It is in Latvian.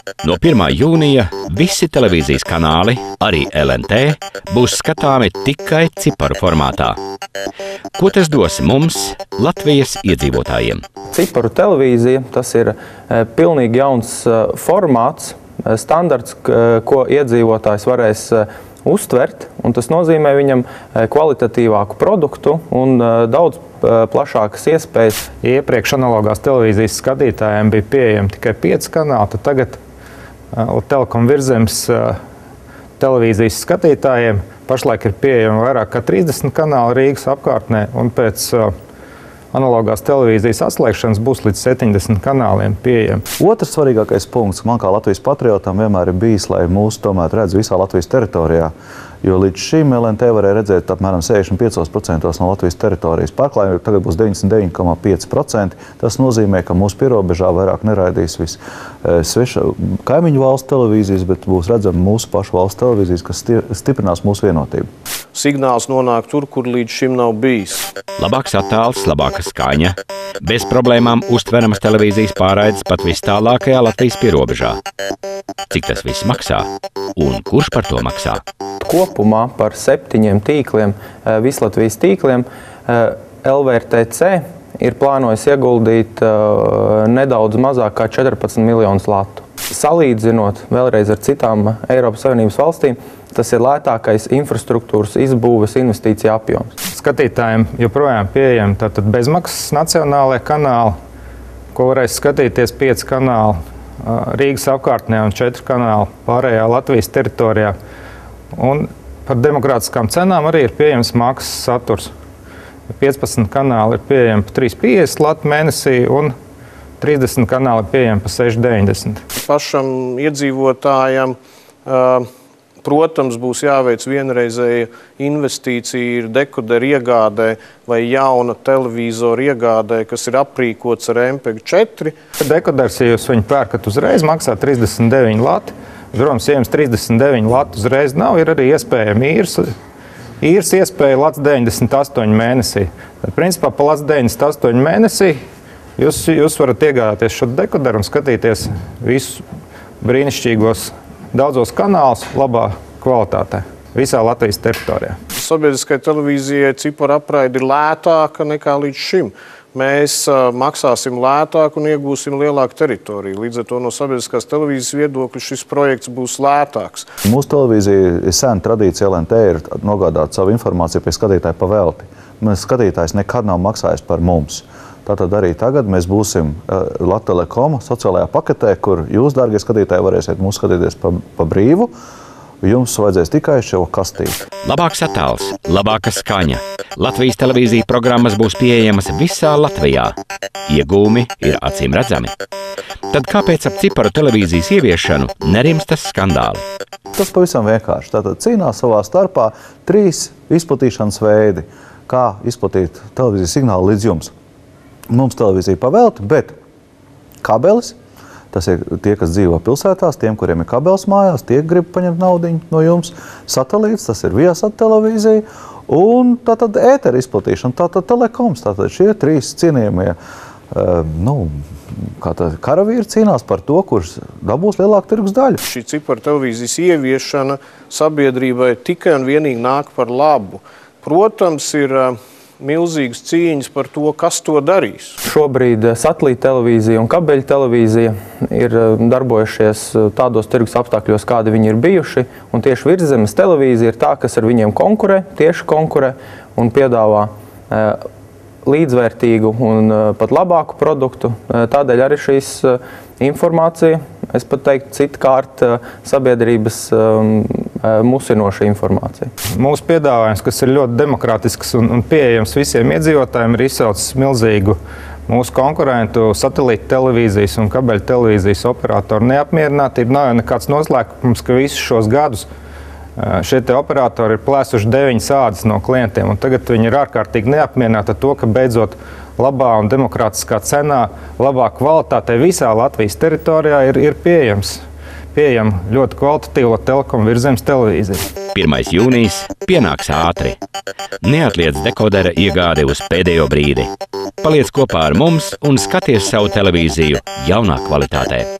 No 1. jūnija visi televīzijas kanāli, arī LNT, būs skatāmi tikai ciparu formātā. Ko tas dos mums, Latvijas iedzīvotājiem? Ciparu televīzija, tas ir pilnīgi jauns formāts, standarts, ko iedzīvotājs varēs uztvert, un tas nozīmē viņam kvalitatīvāku produktu un daudz plašākas iespējas. Iepriekš analogās televīzijas skatītājiem bija pieejami tikai 5 kanāli, tad tagad Telekom Virzemes televīzijas skatītājiem pašlaik ir pieejami vairāk kā 30 kanāli Rīgas apkārtnē, un pēc analogās televīzijas atslēgšanas būs līdz 70 kanāliem pieejami. Otrs svarīgākais punkts man kā Latvijas patriotam vienmēr ir bijis, lai mūs tomēr redz visā Latvijas teritorijā, jo līdz šim LNT varēja redzēt apmēram 65% no Latvijas teritorijas. Pārklājumi tagad būs 99,5%. Tas nozīmē, ka mūsu pierobežā vairāk neraidīs kaimiņu valstu televīzijas, bet būs redzama mūsu pašu valsts televīzijas, kas stiprinās mūsu vienotību. Signāls nonāk tur, kur līdz šim nav bijis. Labāks attēls, labāka skaņa, bez problēmām uztveramas televīzijas pārraides pat vistālākajā Latvijas pierobežā. Cik tas viss maksā un kurš par to maksā? Kopumā par 7 tīkliem, Vislatvijas tīkliem, LVRTC ir plānojis ieguldīt nedaudz mazāk kā 14 miljonus latu. Salīdzinot vēlreiz ar citām Eiropas Savienības valstīm, tas ir lētākais infrastruktūras izbūves investīcija apjoms. Skatītājiem joprojām pieejami tātad bezmaksas nacionālajie kanāli, ko varēs skatīties 5 kanāli Rīgas apkārtnē un 4 kanāli pārējā Latvijas teritorijā. Un par demokrātiskām cenām arī ir pieejams maksas saturs. 15 kanāli ir pieejami pa 3,50 latu mēnesī un 30 kanāli ir pieejami pa 6,90. Pašam iedzīvotājam, protams, būs jāveic vienreizēja investīcija dekoderu iegādē vai jauna televīzora iegādē, kas ir aprīkots ar MPEG-4. Dekoders, ja jūs viņu pērkat uzreiz, maksā 39 lati. Protams, ja jums 39 lati uzreiz nav, ir arī iespējami īres iespēja lats 98 mēnesī. Tad, principā, pa lats 98 mēnesī jūs varat iegādāties šo dekoderu un skatīties visus brīnišķīgos daudzos kanālus labā kvalitātē visā Latvijas teritorijā. Sabiedriskai televīzijai cipara apraide ir lētāka nekā līdz šim. Mēs maksāsim lētāk un iegūsim lielāku teritoriju. Līdz ar to no sabiedriskās televīzijas viedokļa šis projekts būs lētāks. Mūsu televīzija ir sena tradīcija, LNT ir nogādāt savu informāciju pie skatītāja pa velti. Skatītājs nekad nav maksājis par mums. Tātad arī tagad mēs būsim Lattelekoma sociālajā paketē, kur jūs, dārgie skatītāji, varēsiet mūs skatīties pa brīvu. Jums vajadzēs tikai šo kastīti. Labāks attēls, labāka skaņa. Latvijas televīzija programmas būs pieejamas visā Latvijā. Iegūmi ir acīm redzami. Tad kāpēc ap ciparu televīzijas ieviešanu nerimstas skandāli? Tas pavisam vienkārši. Tātad cīnās savā starpā 3 izplatīšanas veidi, kā izplatīt televīzijas signālu līdz jums. Mums televīzija pavelti, bet kabelis, tas ir tie, kas dzīvo pilsētās, tiem, kuriem ir kabelis mājās, tie grib paņemt naudiņu no jums. Satelīts, tas ir Viasat televīzija, un tātad ētera izplatīšana, tātad telekoms, tātad šie 3 cienījamie, karavīri cīnās par to, kurš dabūs lielāku tirgus daļu. Šī cipara televīzijas ieviešana sabiedrībai tikai un vienīgi nāk par labu. Protams, ir milzīgas cīņas par to, kas to darīs. Šobrīd satelīta televīzija un kabeļa televīzija ir darbojušies tādos tirgus apstākļos, kādi viņi ir bijuši, un tieši Virszemes televīzija ir tā, kas ar viņiem tieši konkurē un piedāvā līdzvērtīgu un pat labāku produktu. Tādēļ arī šīs informācija, es pat teiktu, citkārt sabiedrības musinoša informācija. Mūsu piedāvājums, kas ir ļoti demokrātisks un pieejams visiem iedzīvotājiem, ir izsaucis milzīgu mūsu konkurentu satelīta televīzijas un kabeļa televīzijas operatoru neapmierinātību. Nav jau nekāds noslēpums, ka visus šos gadus šie operatori ir plēsuši 9 ādas no klientiem, un tagad viņi ir ārkārtīgi neapmierināti ar to, ka beidzot labā un demokrātiskā cenā, labā kvalitātē visā Latvijas teritorijā ir pieejama ļoti kvalitatīva Telekom Virzemes televīzija. 1. jūnijas pienāks ātri. Neatliec dekodera iegādi uz pēdējo brīdi. Paliec kopā ar mums un skaties savu televīziju jaunā kvalitātē.